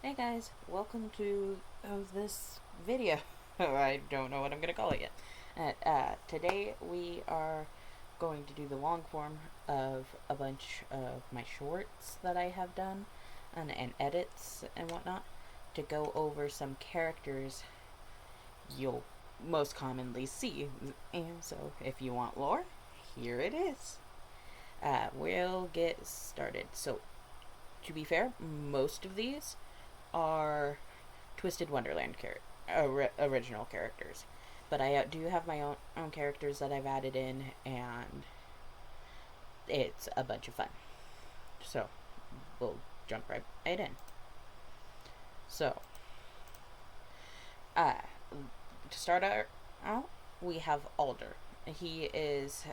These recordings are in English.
Hey guys, welcome to this video. I don't know what I'm gonna call it yet. Today we are going to do the long form of a bunch of my shorts that I have done and edits and whatnot to go over some characters you'll most commonly see. And so if you want lore, here it is. We'll get started. So, to be fair, most of these are Twisted Wonderland original characters. But I do have my own characters that I've added in, and it's a bunch of fun. So, we'll jump right in. So, uh, to start out, we have Alder. He is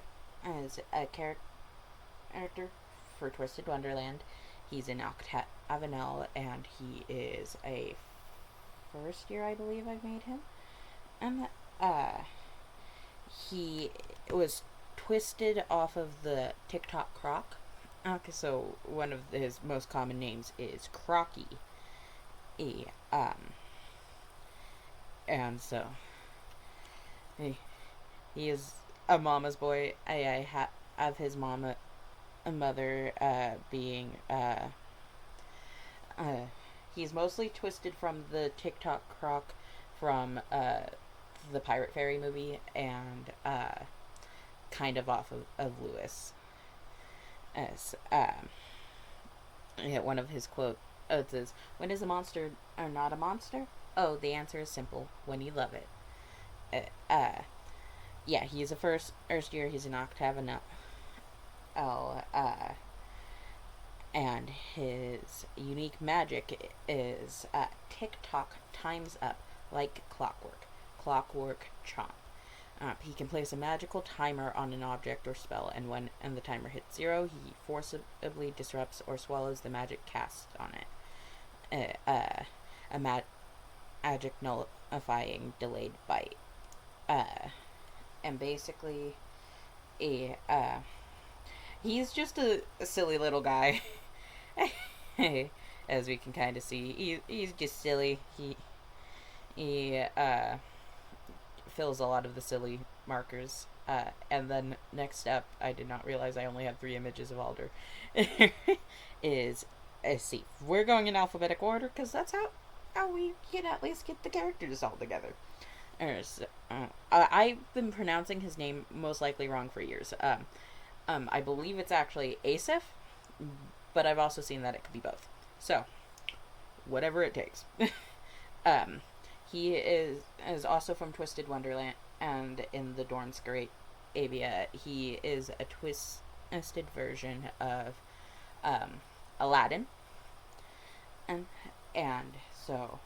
as a character for Twisted Wonderland. He's in Avenel, and he is a first year, I believe I've made him. And he was twisted off of the TikTok Croc. Okay, so one of his most common names is Crocky. E. And so he is a mama's boy. I have his mother being he's mostly twisted from the TikTok Croc from the Pirate Fairy movie and kind of off of Lewis. As yeah, one of his quotes is, "When is a monster or not a monster? Oh, the answer is simple: when you love it." Yeah, he's a first year. He's an Octavian. Oh, and his unique magic is TikTok times up like clockwork. Clockwork chomp. He can place a magical timer on an object or spell, and when the timer hits 0, he forcibly disrupts or swallows the magic cast on it. A magic nullifying delayed bite. And basically, he's just a silly little guy. As we can kind of see, he's just silly. He fills a lot of the silly markers. And then next up, I did not realize I only have 3 images of Alder. Is see, we're going in alphabetical order because that's how we can at least get the characters all together. I've been pronouncing his name most likely wrong for years. I believe it's actually Asif, but I've also seen that it could be both. So, whatever it takes. um, he is also from Twisted Wonderland, and in the Dorn's Great Avia, he is a twisted version of Aladdin, and so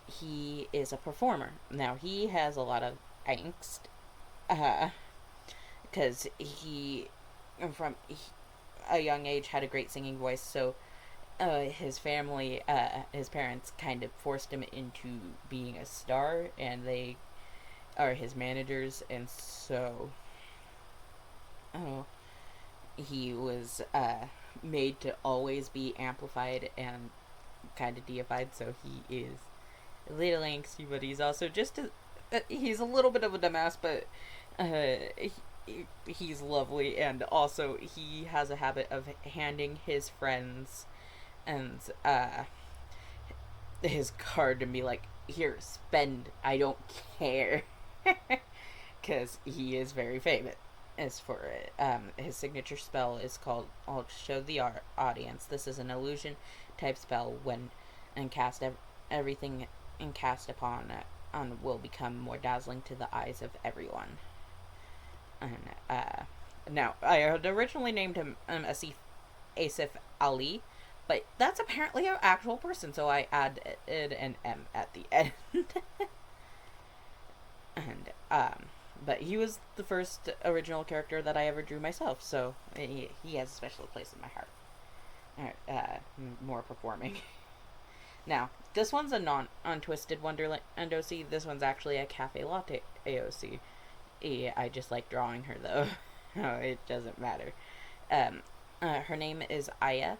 he is a performer. Now he has a lot of angst, because he from a young age had a great singing voice. So his family, his parents, kind of forced him into being a star, and they are his managers, and so oh, he was made to always be amplified and kind of deified. So he is a little angsty, but he's also just he's a little bit of a dumbass, but he's lovely, and also he has a habit of handing his friends and his card and be like, "Here, spend. I don't care," because he is very famous. As for it, his signature spell is called. I'll show the audience. This is an illusion type spell when and cast everything and cast upon it on will become more dazzling to the eyes of everyone. And now I had originally named him Asif Ali, but that's apparently an actual person, so I added an M at the end. And but he was the first original character that I ever drew myself, so he has a special place in my heart. Alright, more performing. Now, this one's a non-untwisted Wonderland OC. This one's actually a Cafe Latte AOC. I just like drawing her, though. No, it doesn't matter. Her name is Aya.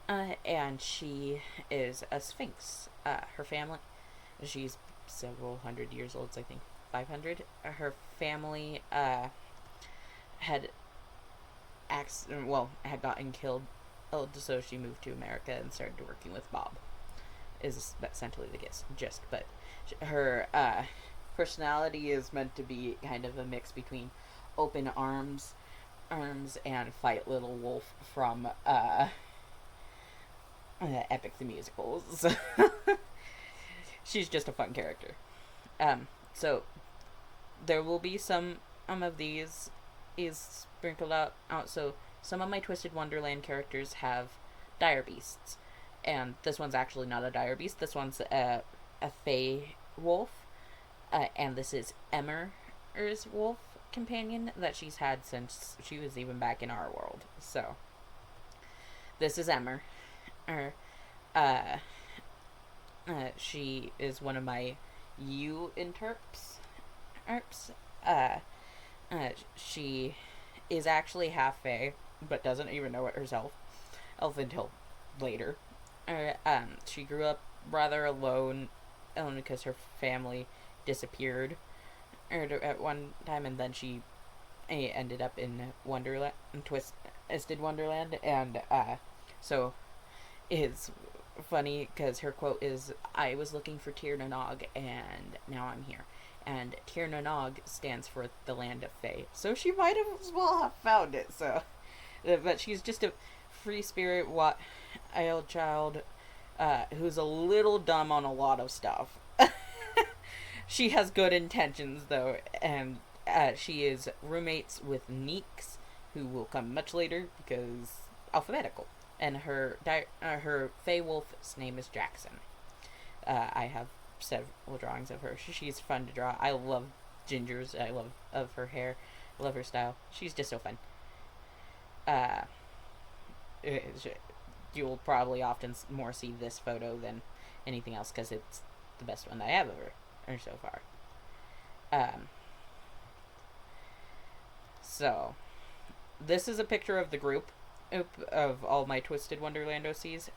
And she is a sphinx. Her family, she's several hundred years old, so I think 500. Her family had had gotten killed, so she moved to America and started working with Bob. Is essentially the gist, but her personality is meant to be kind of a mix between open arms and Fight Little Wolf from Epic the Musical. So she's just a fun character. So there will be some of these is sprinkled out. So some of my Twisted Wonderland characters have dire beasts, and this one's actually not a dire beast. This one's a fey wolf, and this is Emmer's wolf companion that she's had since she was even back in our world. So this is Emmer. Uh, she is one of my interps. She is actually half fae, but doesn't even know it herself. Elf until later. She grew up rather alone because her family disappeared at one time, and then she ended up in Wonderland, Twisted Wonderland, and so it's funny because her quote is, "I was looking for Tir na Nog, and now I'm here." And Tir na Nog stands for the land of Fae, so she might as well have found it. So, but she's just a free spirit, wild child, who's a little dumb on a lot of stuff. She has good intentions though, and she is roommates with Neeks, who will come much later because alphabetical. And her Fey Wolf's name is Jackson. I have several drawings of her. She's fun to draw. I love Ginger's. I love of her hair. I love her style. She's just so fun. You'll probably often more see this photo than anything else because it's the best one that I have of her or so far. So this is a picture of the group of all my Twisted Wonderland OCs.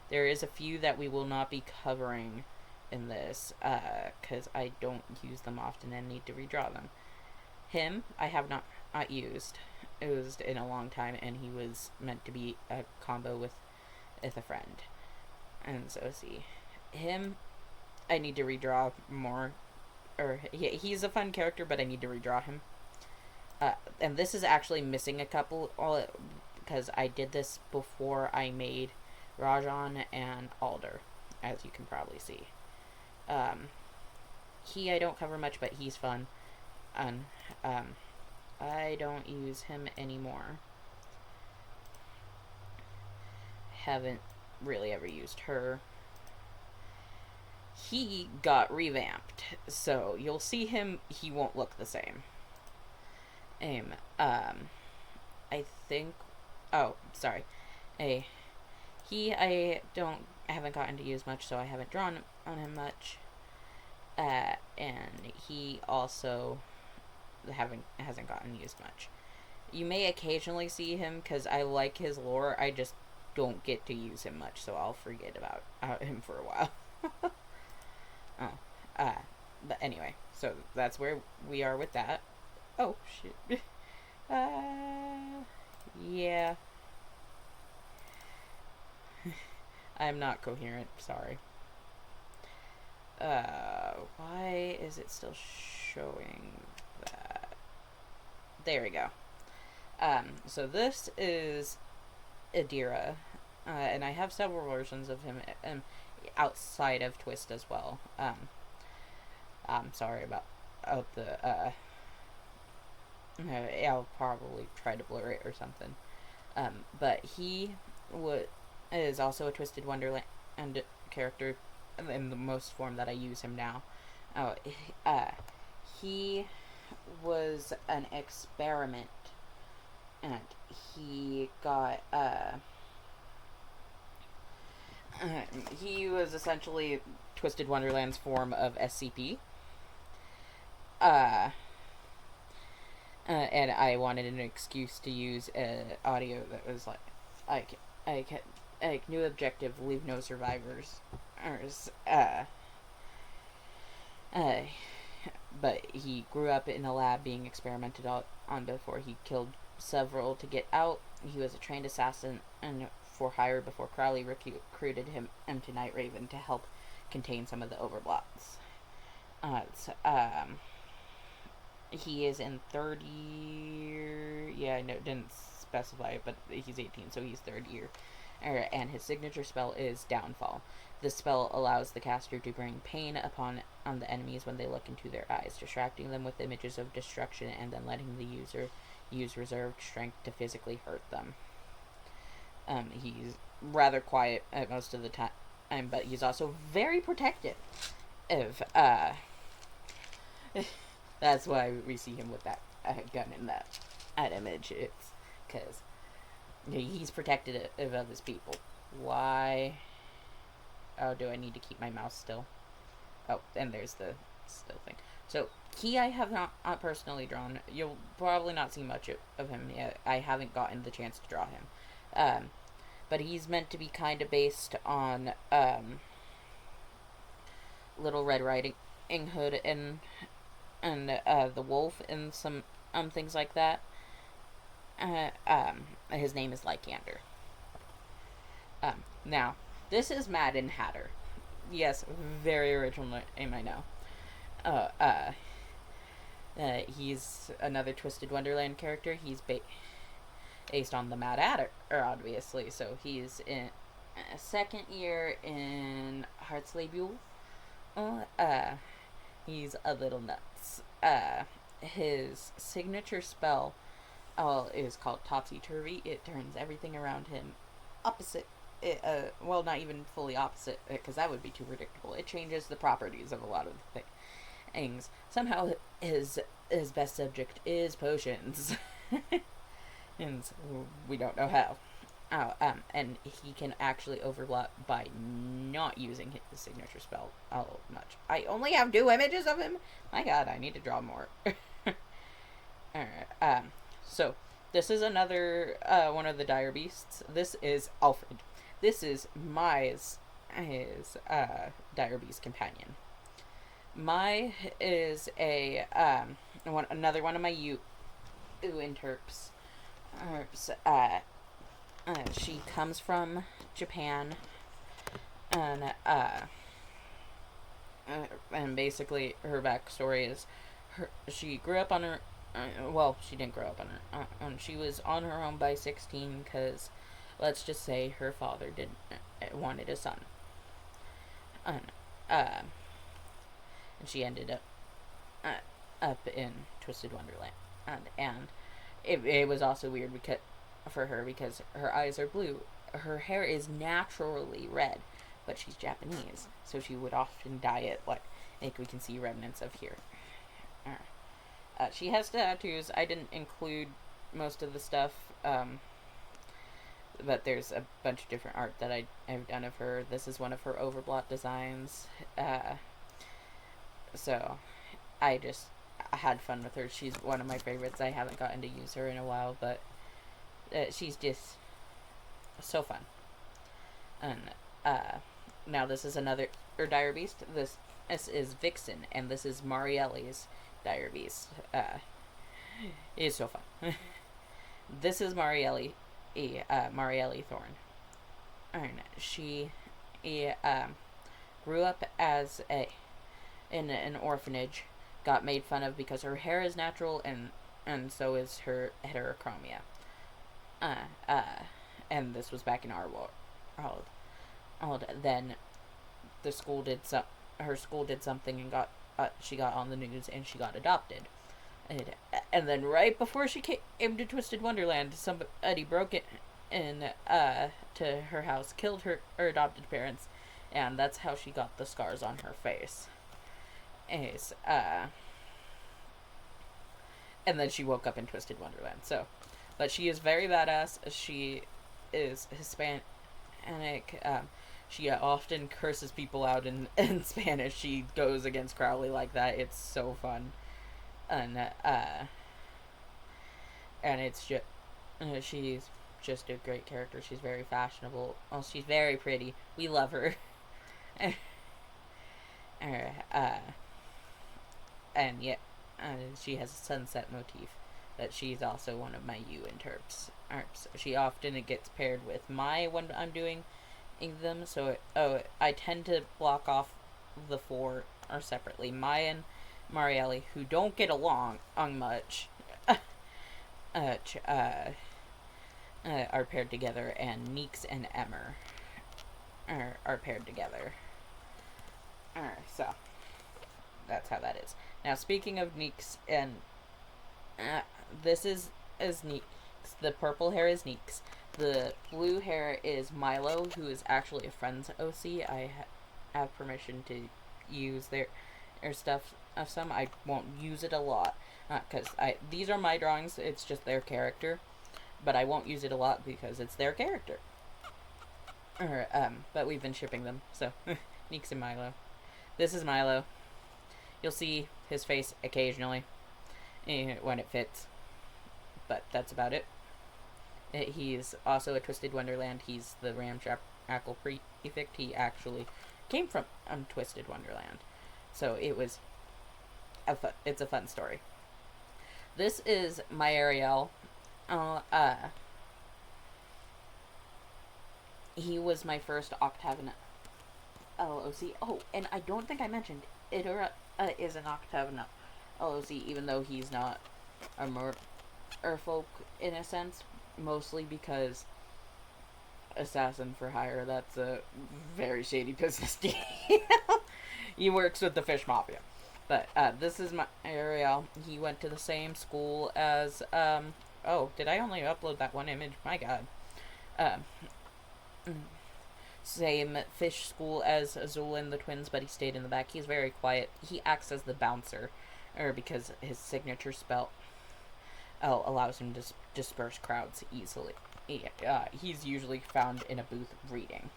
There is a few that we will not be covering in this because I don't use them often and need to redraw them. Him I have not used in a long time, and he was meant to be a combo with a friend. And so see him, I need to redraw more, or he's a fun character, but I need to redraw him. And this is actually missing a couple, because I did this before I made Rajan and Alder, as you can probably see. He I don't cover much, but he's fun, and I don't use him anymore. Haven't really ever used her. He got revamped, so you'll see him. He won't look the same. I think. Oh, sorry. I haven't gotten to use much, so I haven't drawn on him much. And he also hasn't gotten used much. You may occasionally see him because I like his lore. I just don't get to use him much, so I'll forget about him for a while. But anyway, so that's where we are with that. Oh shit. Yeah. I'm not coherent, sorry. Why is it still showing that? There we go. So this is Adira, and I have several versions of him outside of Twist as well. I'm sorry about the, I'll probably try to blur it or something. But he is also a Twisted Wonderland character in the most form that I use him now. He was an experiment, and he got he was essentially Twisted Wonderland's form of SCP. And I wanted an excuse to use audio that was like I like, new objective: leave no survivors. Or, uh, but he grew up in a lab being experimented on before he killed several to get out. He was a trained assassin and for hire before Crowley recruited him to Night Raven to help contain some of the overblots. He is in third year. Yeah, no, didn't specify it, but he's 18, so he's third year. And his signature spell is Downfall. This spell allows the caster to bring pain on the enemies when they look into their eyes, distracting them with images of destruction and then letting the user use reserved strength to physically hurt them. He's rather quiet at most of the time, but he's also very protective of, that's why we see him with that gun in that image. It's because he's protective of his people. Why? Oh, do I need to keep my mouse still? Oh, and there's the still thing. So, I have not personally drawn. You'll probably not see much of him yet. I haven't gotten the chance to draw him. But he's meant to be kind of based on Little Red Riding Hood and the wolf and some things like that. His name is Lycander. Now, this is Madden Hatter. Yes, very original name, I know. He's another Twisted Wonderland character. He's based on the Mad Hatter, obviously. So he's in second year in Heartsley he's a little nuts. His signature spell is called Topsy Turvy. It turns everything around him opposite. Well, not even fully opposite, because that would be too predictable. It changes the properties of a lot of the things. Somehow, his best subject is potions, and we don't know how. And he can actually overlap by not using his signature spell all much. I only have 2 images of him. My God, I need to draw more. Alright. So this is another one of the dire beasts. This is Alfred. This is his dire beast companion. Mai is another one of my interps. She comes from Japan, and basically her backstory is she grew up on her. She didn't grow up on her. She was on her own by 16 because, let's just say, her father wanted a son, and she ended up in Twisted Wonderland, and it was also weird for her because her eyes are blue. Her hair is naturally red, but she's Japanese, so she would often dye it like we can see remnants of here. She has tattoos. I didn't include most of the stuff, but there's a bunch of different art that I've done of her. This is one of her overblot designs. So I had fun with her. She's one of my favorites. I haven't gotten to use her in a while, but she's just so fun. And now this is another dire beast. This is Vixen, and this is Marielli's dire beast. It's so fun. This is Marielli Thorn. And she grew up as in an orphanage, got made fun of because her hair is natural and so is her heterochromia. And this was back in our world. Then her school did something and she got on the news and she got adopted. And then right before she came to Twisted Wonderland, somebody broke in to her house, killed her adopted parents, and that's how she got the scars on her face. And then she woke up in Twisted Wonderland. So, but she is very badass. She is Hispanic. She often curses people out in Spanish. She goes against Crowley like that. It's so fun. And it's just just a great character. She's very fashionable. Oh, she's very pretty. We love her. uh, and yeah, she has a sunset motif. That she's also one of my U interps. She often gets paired with Mai when I'm doing them. So I tend to block off the four are separately. Mai and Marielle, who don't get along much, are paired together, and Neeks and Emmer are paired together. So that's how that is. Now, speaking of Neeks, and this is Neeks. The purple hair is Neeks. The blue hair is Milo, who is actually a friend's OC. I have permission to use their stuff of some. I won't use it a lot because these are my drawings. It's just their character, but I won't use it a lot because it's their character. But we've been shipping them, so Neeks and Milo. This is Milo. You'll see his face occasionally when it fits, but that's about it. He's also a Twisted Wonderland. He's the Ramshackle prefect. He actually came from Twisted Wonderland, so it's a fun story. This is my Ariel. He was my first Octavian LOC. Oh, and I don't think I mentioned Idara is an Octavian LOC, even though he's not a merfolk in a sense, mostly because Assassin for Hire, that's a very shady business deal. He works with the Fish Mafia. But this is my Ariel. He went to the same school as oh, did I only upload that one image? My god. Same fish school as Azul and the twins, but he stayed in the back. He's very quiet. He acts as the bouncer, because his signature spell allows him to disperse crowds easily. He's usually found in a booth reading.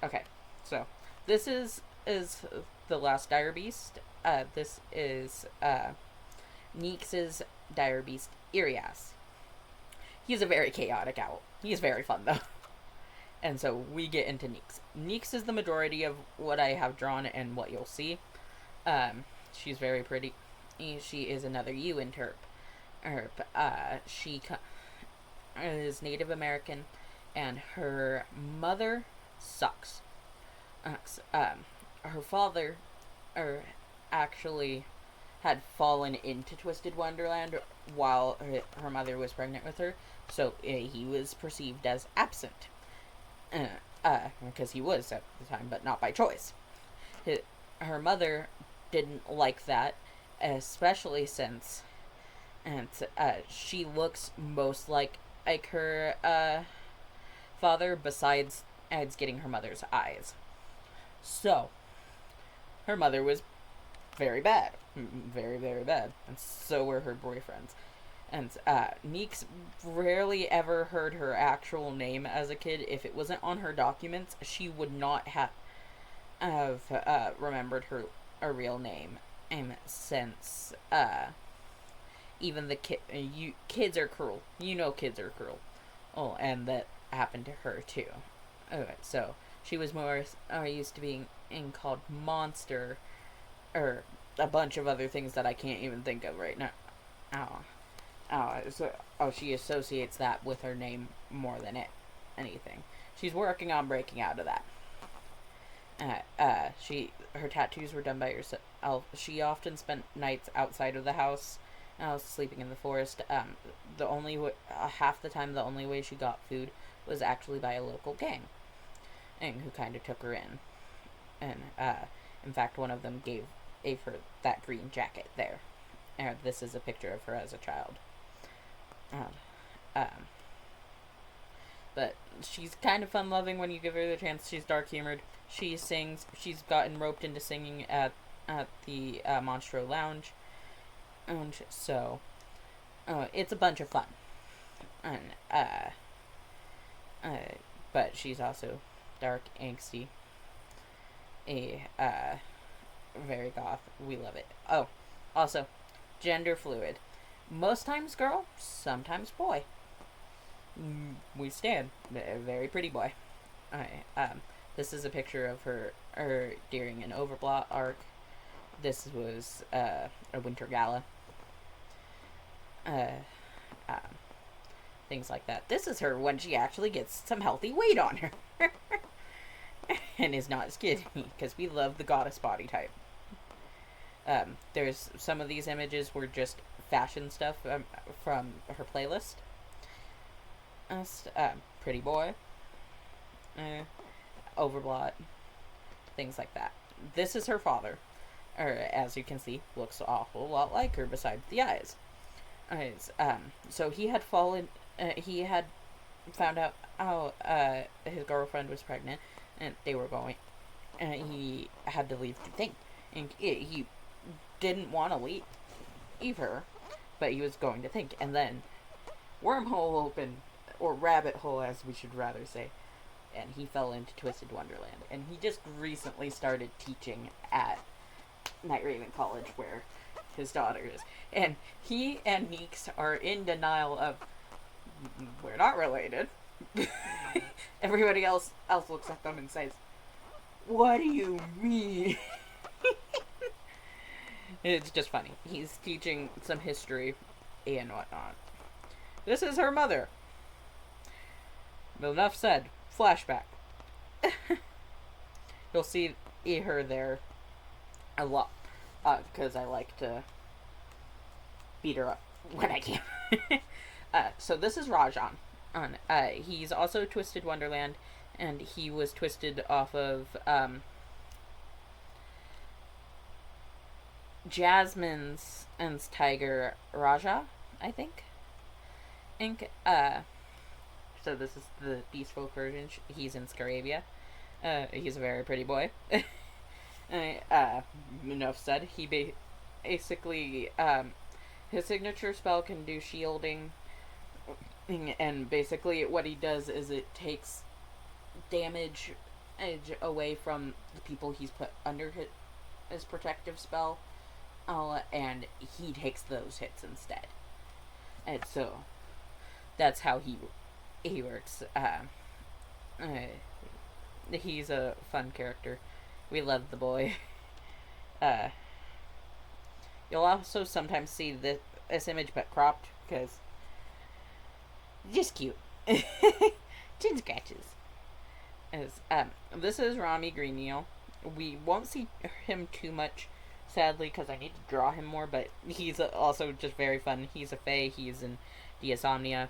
Okay, so this is the last Dire Beast. This is Neeks' Dire Beast, Irias. He's a very chaotic owl. He's very fun, though. And so we get into Neeks. Neeks is the majority of what I have drawn and what you'll see. She's very pretty. She is another U interp. She is Native American, and her mother sucks. Her father actually had fallen into Twisted Wonderland while her mother was pregnant with her, so he was perceived as absent. Because he was at the time, but not by choice. Her mother didn't like that, especially since she looks most like her father, besides getting her mother's eyes. So, her mother was very bad. Very, very bad. And so were her boyfriends. And Neeks rarely ever heard her actual name as a kid. If it wasn't on her documents, she would not have remembered her real name. And since even the kids are cruel. You know kids are cruel. Oh, and that happened to her too. Okay, so she was more used to being called Monster, or a bunch of other things that I can't even think of right now. She associates that with her name more than anything. She's working on breaking out of that. Her tattoos were done by herself. She often spent nights outside of the house, sleeping in the forest. Half the time, the only way she got food was actually by a local gang, and who kind of took her in. And in fact, one of them gave her that green jacket there. And this is a picture of her as a child. But she's kind of fun-loving when you give her the chance. She's dark-humored. She sings. She's gotten roped into singing at the Monstro Lounge. And so, it's a bunch of fun. And, but she's also dark, angsty, very goth. We love it. Oh, also, gender fluid. Most times girl, sometimes boy. We stand. A very pretty boy. Alright, this is a picture of her during an Overblot arc. This was a winter gala. Uh, um, things like that. This is her when she actually gets some healthy weight on her. And is not skinny, because we love the goddess body type. There's some of these images were just fashion stuff from her playlist. Pretty boy. Overblot. Things like that. This is her father. Or, as you can see, looks an awful lot like her besides the eyes. So he had fallen... he had found out how his girlfriend was pregnant, and they were going... and he had to leave the thing. And he didn't want to leave her, but he was going to think. And then wormhole opened, or rabbit hole as we should rather say, and he fell into Twisted Wonderland. And he just recently started teaching at Night Raven College, where his daughter is. And he and Neeks are in denial of, we're not related. Everybody else looks at them and says, what do you mean? It's just funny. He's teaching some history and whatnot. This is her mother. But enough said. Flashback. You'll see her there a lot. Because I like to beat her up when I can. So this is Rajan. He's also Twisted Wonderland. And he was twisted off of Jasmine's and Tiger Raja, I think. So this is the Beast Folk version. He's in Scarabia. He's a very pretty boy. Enough said. He basically, his signature spell can do shielding, and basically what he does is it takes damage away from the people he's put under his protective spell, and he takes those hits instead. And so that's how he works. He's a fun character. We love the boy. You'll also sometimes see this image but cropped, because just cute. Chin scratches. This is Rami Greeneel. We won't see him too much, sadly, because I need to draw him more, but he's also just very fun. He's a fae. He's in Diasomnia.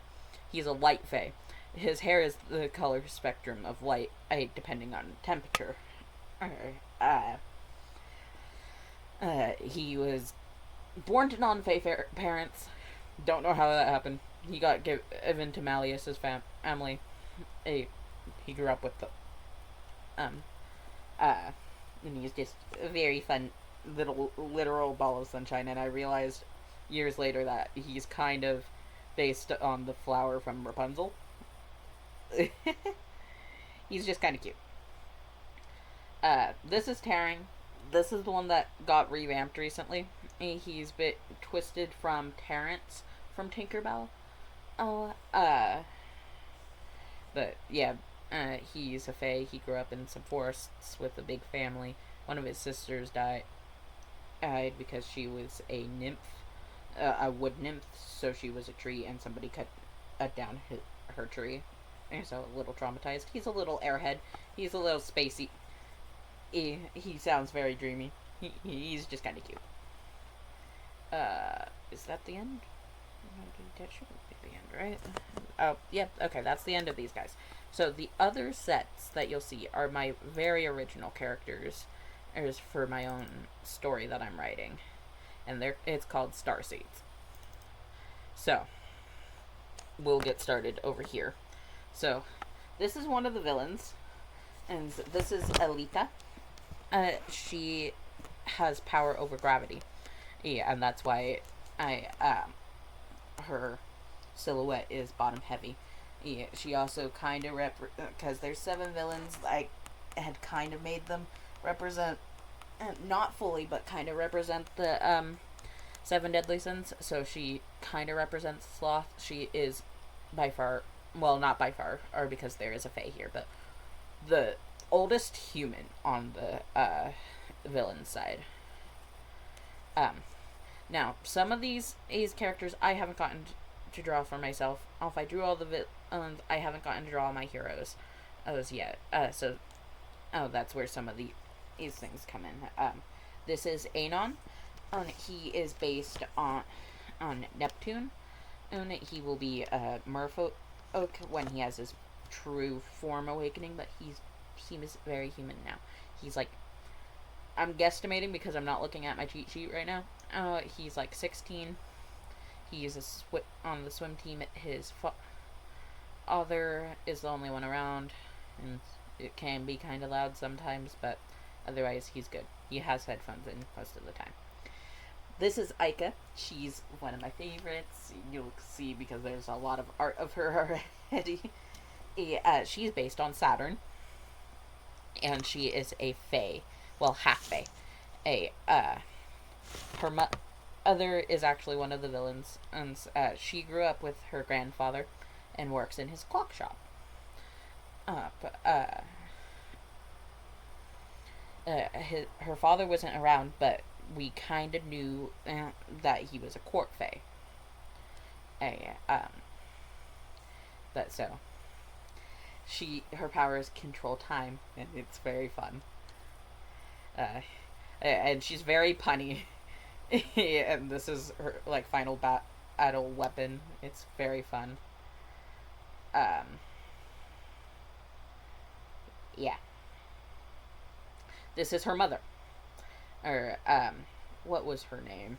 He's a light fae. His hair is the color spectrum of light, depending on temperature. He was born to non-fae parents. Don't know how that happened. He got given to Malleus's family. He grew up with them. And he's just a very fun little literal ball of sunshine. And I realized years later that he's kind of based on the flower from Rapunzel. He's just kind of cute. This is Tarang. This is the one that got revamped recently. He's been twisted from Terrence from Tinkerbell. But yeah, he's a fae. He grew up in some forests with a big family. One of his sisters died because she was a nymph, a wood nymph, so she was a tree, and somebody cut down her tree. And so a little traumatized. He's a little airhead. He's a little spacey. He sounds very dreamy. He's just kind of cute. Is that the end? That shouldn't be the end, right? Oh, yeah, okay, that's the end of these guys. So the other sets that you'll see are my very original characters for my own story that I'm writing. And it's called Starseeds. So, we'll get started over here. So, this is one of the villains. And this is Alita. She has power over gravity. Yeah, and that's why her silhouette is bottom heavy. Yeah, she also kind of because there's 7 villains, I had kind of made them represent, not fully, but kind of represent the seven deadly sins, so she kind of represents sloth. She is by far, well, not by far, or because there is a fae here, but the oldest human on the villain side. Um, Now, some of these characters I haven't gotten to draw for myself. If I drew all the villains, I haven't gotten to draw my heroes as yet. That's where some of these things come in. This is Anon. He is based on Neptune. And he will be Merfolk when he has his true form awakening, but he seems very human now. He's like, I'm guesstimating because I'm not looking at my cheat sheet right now. He's like 16. He's on the swim team. His father is the only one around, and it can be kind of loud sometimes, but otherwise he's good. He has headphones in most of the time. This is Aika. She's one of my favorites. You'll see because there's a lot of art of her already. She's based on Saturn, and she is a fae. Well, half fae. Her mother is actually one of the villains, and she grew up with her grandfather and works in his clock shop. Her father wasn't around, but we kind of knew that he was a court fae. But so her powers control time, and it's very fun. And she's very punny. And this is her like final battle weapon. It's very fun. Yeah. This is her mother. Or what was her name?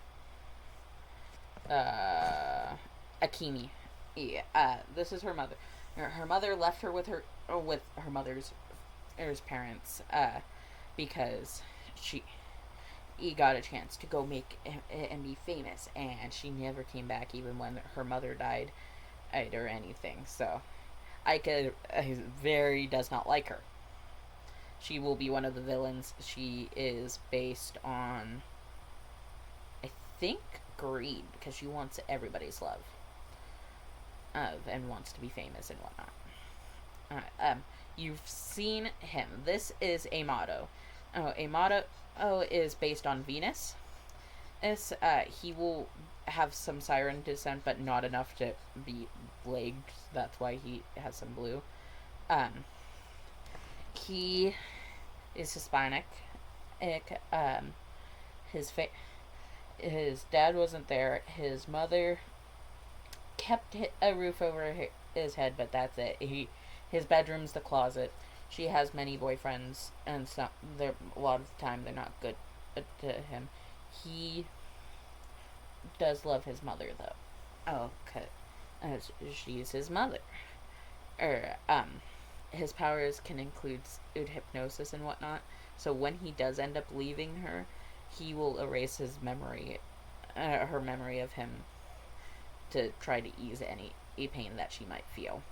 Akimi. Yeah. This is her mother. Her mother left her with her mother's parents. Because he got a chance to go make and be famous, and she never came back even when her mother died or anything. So Aika very does not like her. She will be one of the villains. She is based on, I think, greed, because she wants everybody's love and wants to be famous and whatnot. You've seen him. This is Amado. Amado is based on Venus. He will have some siren descent, but not enough to be plagued. That's why he has some blue. He is Hispanic. His dad wasn't there. His mother kept a roof over his head, but that's it. His bedroom's the closet. She has many boyfriends, and a lot of the time they're not good to him. He does love his mother, though. Oh, okay. She's his mother. His powers can include hypnosis and whatnot. So when he does end up leaving her, he will erase his memory, her memory of him, to try to ease any pain that she might feel.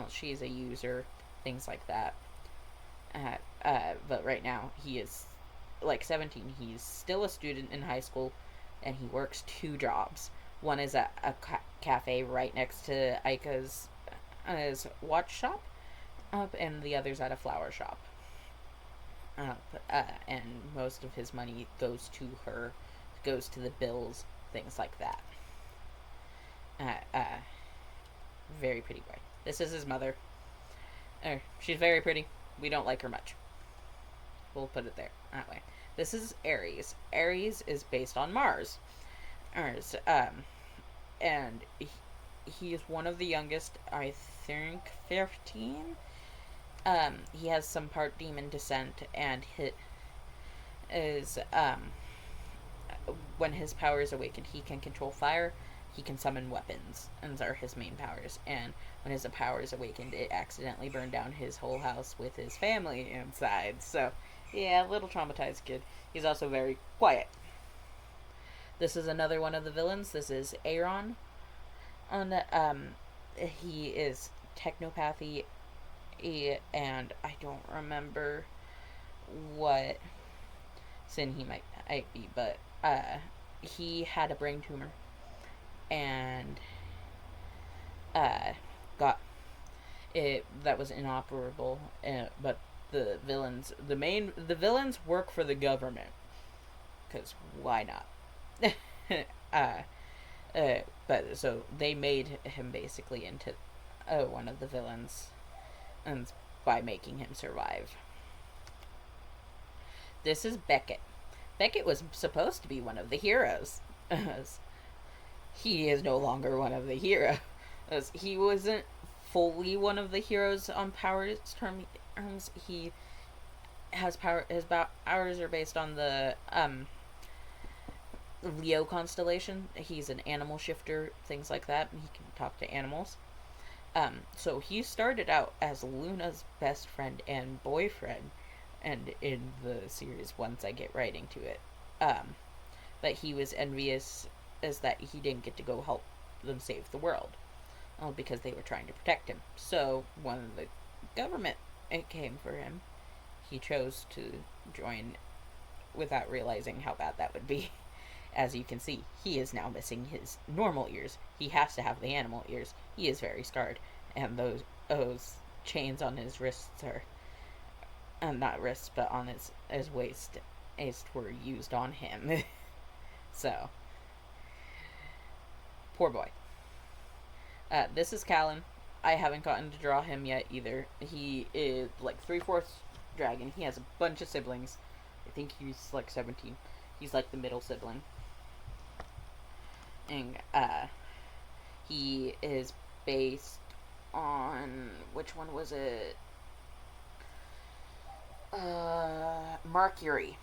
She's a user, things like that. But right now he is like 17. He's still a student in high school, and he works 2 jobs. One is at a cafe right next to Aika's watch shop, and the other's at a flower shop. And most of his money goes to the bills, things like that. Very pretty boy. This is his mother. She's very pretty. We don't like her much. We'll put it there, that way. This is Ares. Ares is based on Mars. And he is one of the youngest, I think 15. He has some part demon descent, and when his power is awakened, he can control fire, he can summon weapons, and those are his main powers. And when his power is awakened, it accidentally burned down his whole house with his family inside. So, yeah, a little traumatized kid. He's also very quiet. This is another one of the villains. This is Aaron. He is technopathy, and I don't remember what sin he might be, but he had a brain tumor and got it that was inoperable. But the villains work for the government because why not? uh, but so they made him basically into one of the villains, and by making him survive. This is Beckett. Beckett was supposed to be one of the heroes. He is no longer one of the heroes. He wasn't fully one of the heroes on Power's terms. He has power. His powers are based on the Leo constellation. He's an animal shifter, things like that. He can talk to animals. So he started out as Luna's best friend and boyfriend, and in the series, once I get right into it, but he was envious as that he didn't get to go help them save the world, because they were trying to protect him. So when the government came for him, he chose to join without realizing how bad that would be. As you can see, he is now missing his normal ears. He has to have the animal ears. He is very scarred, and those chains on his wrists are, not wrists, but on his waist, were used on him. So, poor boy. This is Callan. I haven't gotten to draw him yet either. He is like 3/4 dragon. He has a bunch of siblings. I think he's like 17. He's like the middle sibling. And he is based on, which one was it? Mercury.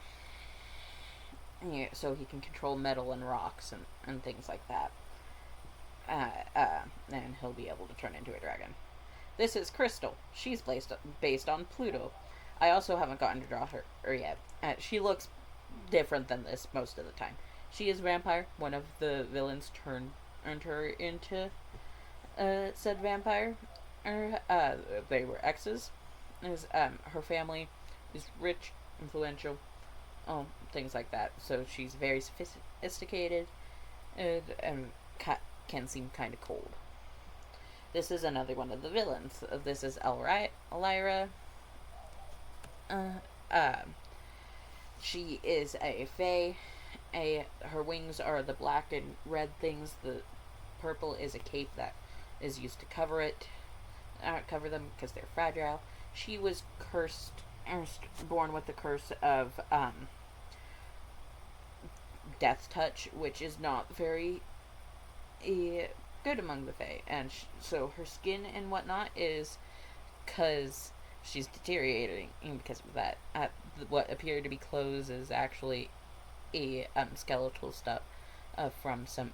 Yeah, so he can control metal and rocks and things like that. And he'll be able to turn into a dragon. This is Crystal. She's based on Pluto. I also haven't gotten to draw her yet. She looks different than this most of the time. She is a vampire. One of the villains turned her into said vampire. They were exes. Her family is rich, influential, things like that. So she's very sophisticated and can seem kind of cold. This is another one of the villains. This is Elira. She is a fae. Her wings are the black and red things. The purple is a cape that is used to cover them because they're fragile. She was cursed, born with the curse of death touch, which is not very good among the fae, and so her skin and whatnot is, because she's deteriorating because of that. What appear to be clothes is actually a skeletal stuff from some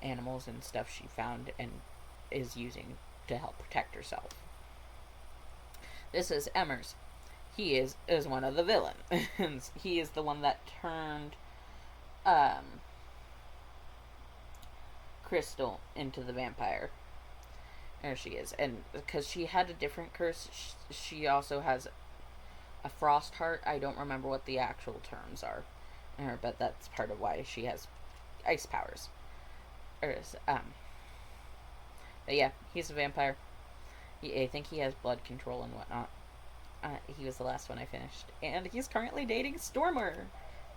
animals and stuff she found and is using to help protect herself. This is Emmers. He is one of the villains. He is the one that turned Crystal into the vampire. There she is. And because she had a different curse, she also has a frost heart. I don't remember what the actual terms are, but that's part of why she has ice powers. But yeah, he's a vampire. I think he has blood control and whatnot. He was the last one I finished. And he's currently dating Stormer,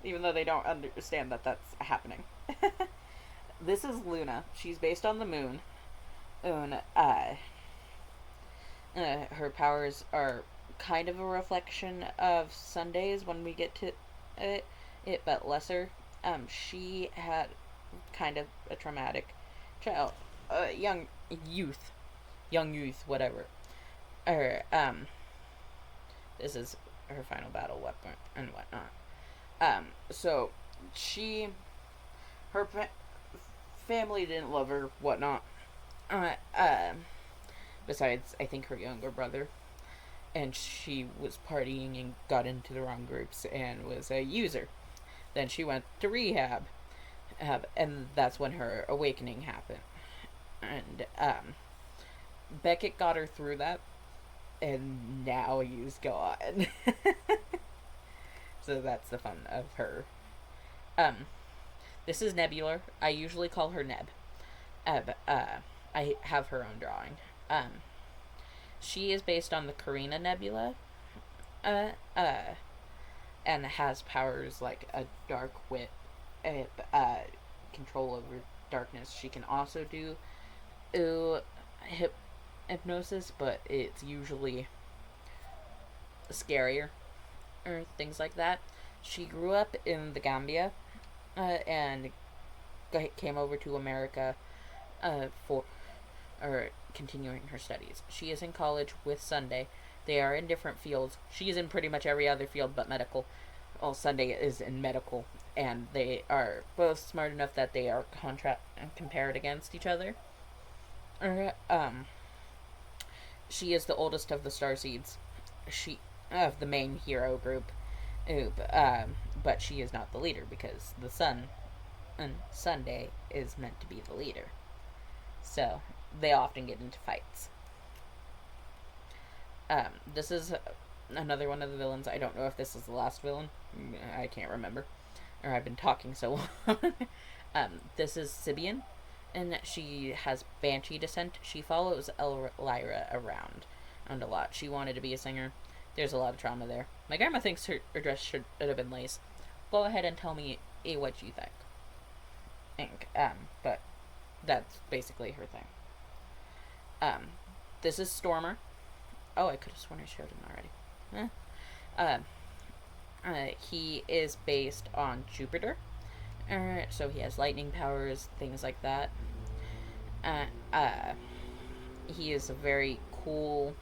even though they don't understand that that's happening. This is Luna. She's based on the moon. And, her powers are kind of a reflection of Sundays when we get to it, but lesser. She had kind of a traumatic child, young youth, whatever. This is her final battle weapon and whatnot. So her family didn't love her, whatnot. Besides, I think her younger brother. And she was partying and got into the wrong groups and was a user. Then she went to rehab. And that's when her awakening happened. And, Beckett got her through that. And now he's gone. So that's the fun of her. This is Nebular. I usually call her Neb. But, I have her own drawing. She is based on the Carina Nebula, uh, uh, and has powers like a dark wit, control over darkness. She can also do hypnosis, but it's usually scarier or things like that. She grew up in the Gambia, and came over to America for or continuing her studies. She is in college with Sunday. They are in different fields. She is in pretty much every other field but medical. Well, Sunday is in medical, and they are both smart enough that they are compared against each other. Er, um, she is the oldest of the Starseeds. She of the main hero group. But she is not the leader because the sun and Sunday is meant to be the leader. So they often get into fights. This is another one of the villains. I don't know if this is the last villain. I can't remember. Or I've been talking so long. This is Sibian, and she has Banshee descent. She follows Lyra around a lot. She wanted to be a singer. There's a lot of trauma there. My grandma thinks her dress should have been lace. Go ahead and tell me what you think. But that's basically her thing. This is Stormer. Oh, I could have sworn I showed him already. He is based on Jupiter. So he has lightning powers, things like that. He is a very cool,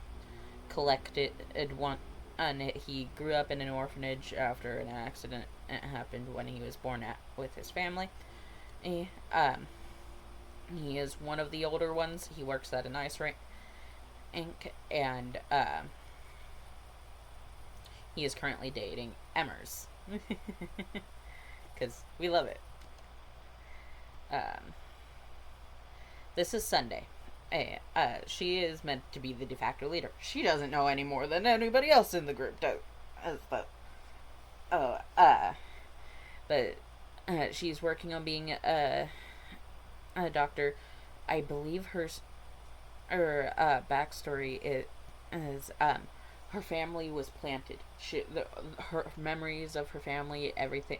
collected one. And he grew up in an orphanage after an accident happened when he was born with his family. He is one of the older ones. He works at an ice rink, and he is currently dating Emmers. Because we love it. This is Sunday. She is meant to be the de facto leader. She doesn't know any more than anybody else in the group does. But she's working on being a doctor. I believe her backstory is her family was planted. Her memories of her family, everything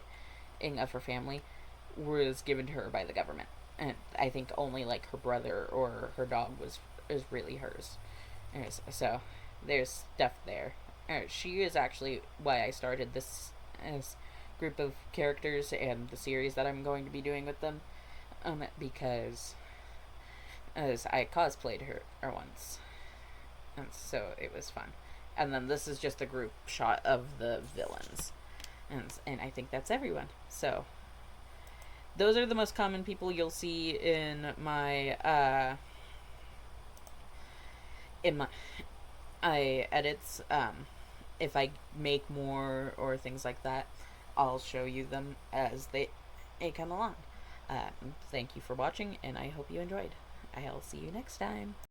of her family, was given to her by the government. And I think only like her brother or her dog is really hers. So there's stuff there. She is actually why I started this as group of characters and the series that I'm going to be doing with them. Because as I cosplayed her once, and so it was fun. And then this is just a group shot of the villains, and I think that's everyone. So those are the most common people you'll see in my edits. If I make more or things like that, I'll show you them as they come along. Thank you for watching, and I hope you enjoyed. I'll see you next time.